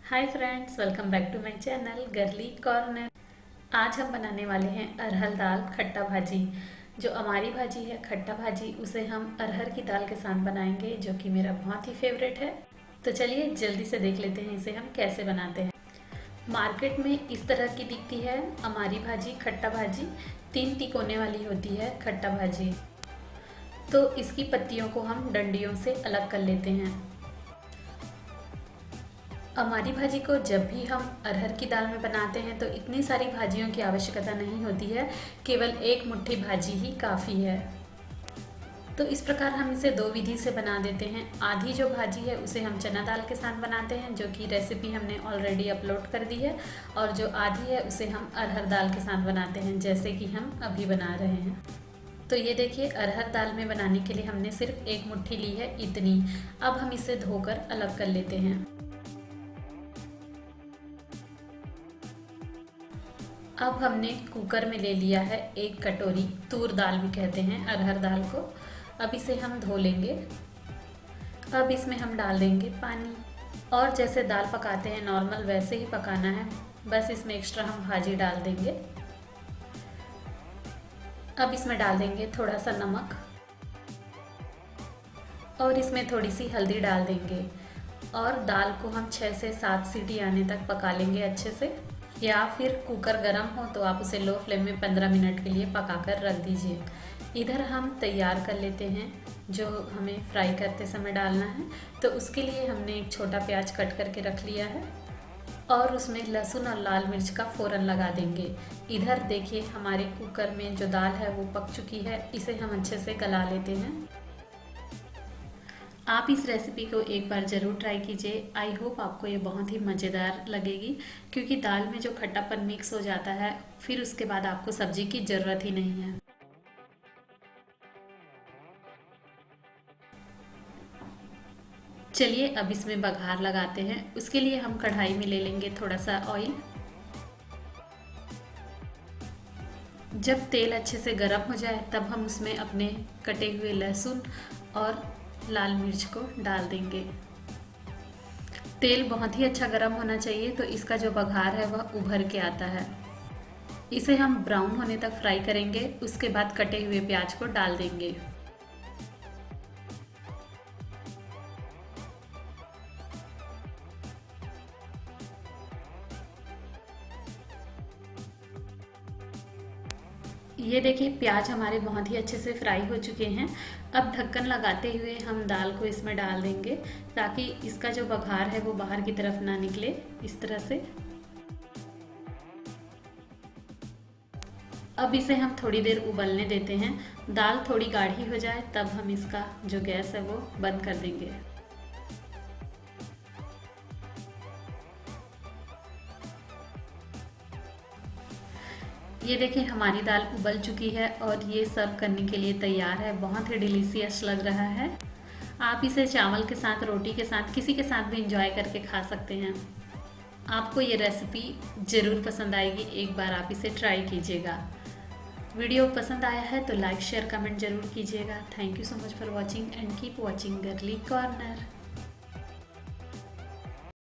Hi friends, welcome back to my channel girly corner. आज हम बनाने वाले हैं अरहर दाल खट्टा भाजी। जो हमारी भाजी है खट्टा भाजी, उसे हम अरहर की दाल के साथ बनाएंगे, जो कि मेरा बहुत ही फेवरेट है। तो चलिए जल्दी से देख लेते हैं इसे हम कैसे बनाते हैं। मार्केट में इस तरह की दिखती है हमारी भाजी खट्टा भाजी। 3 तिकोने वाली होती है खट्टा भाजी। तो इसकी पत्तियों को हम डंडियों से अलग कर लेते हैं। हमारी भाजी को जब भी हम अरहर की दाल में बनाते हैं तो इतनी सारी भाजियों की आवश्यकता नहीं होती है, केवल एक मुट्ठी भाजी ही काफ़ी है। तो इस प्रकार हम इसे 2 विधि से बना देते हैं। आधी जो भाजी है उसे हम चना दाल के साथ बनाते हैं, जो कि रेसिपी हमने ऑलरेडी अपलोड कर दी है, और जो आधी है उसे हम अरहर दाल के साथ बनाते हैं, जैसे कि हम अभी बना रहे हैं। तो ये देखिए, अरहर दाल में बनाने के लिए हमने सिर्फ एक मुट्ठी ली है, इतनी। अब हम इसे धोकर अलग कर लेते हैं। अब हमने कुकर में ले लिया है 1 कटोरी, तूर दाल भी कहते हैं अरहर दाल को। अब इसे हम धो लेंगे। अब इसमें हम डाल देंगे पानी, और जैसे दाल पकाते हैं नॉर्मल वैसे ही पकाना है, बस इसमें एक्स्ट्रा हम भाजी डाल देंगे। अब इसमें डाल देंगे थोड़ा सा नमक, और इसमें थोड़ी सी हल्दी डाल देंगे, और दाल को हम 6 से 7 सीटी आने तक पका लेंगे अच्छे से। या फिर कुकर गर्म हो तो आप उसे लो फ्लेम में 15 मिनट के लिए पकाकर रख दीजिए। इधर हम तैयार कर लेते हैं जो हमें फ्राई करते समय डालना है। तो उसके लिए हमने एक छोटा प्याज कट करके रख लिया है, और उसमें लहसुन और लाल मिर्च का फ़ौरन लगा देंगे। इधर देखिए, हमारे कुकर में जो दाल है वो पक चुकी है, इसे हम अच्छे से गला लेते हैं। आप इस रेसिपी को एक बार ज़रूर ट्राई कीजिए। आई होप आपको ये बहुत ही मज़ेदार लगेगी, क्योंकि दाल में जो खट्टापन मिक्स हो जाता है, फिर उसके बाद आपको सब्जी की ज़रूरत ही नहीं है। चलिए अब इसमें बघार लगाते हैं। उसके लिए हम कढ़ाई में ले लेंगे थोड़ा सा ऑयल। जब तेल अच्छे से गर्म हो जाए तब हम उसमें अपने कटे हुए लहसुन और लाल मिर्च को डाल देंगे। तेल बहुत ही अच्छा गर्म होना चाहिए, तो इसका जो बघार है वह उभर के आता है। इसे हम ब्राउन होने तक फ्राई करेंगे। उसके बाद कटे हुए प्याज को डाल देंगे। ये देखिए, प्याज हमारे बहुत ही अच्छे से फ्राई हो चुके हैं। अब ढक्कन लगाते हुए हम दाल को इसमें डाल देंगे, ताकि इसका जो बघार है वो बाहर की तरफ ना निकले, इस तरह से। अब इसे हम थोड़ी देर उबलने देते हैं। दाल थोड़ी गाढ़ी हो जाए तब हम इसका जो गैस है वो बंद कर देंगे। ये देखिए, हमारी दाल उबल चुकी है और ये सर्व करने के लिए तैयार है। बहुत ही डिलीशियस लग रहा है। आप इसे चावल के साथ, रोटी के साथ, किसी के साथ भी इंजॉय करके खा सकते हैं। आपको ये रेसिपी ज़रूर पसंद आएगी, एक बार आप इसे ट्राई कीजिएगा। वीडियो पसंद आया है तो लाइक शेयर कमेंट ज़रूर कीजिएगा। Thank you so much for watching, and keep watching girly corner.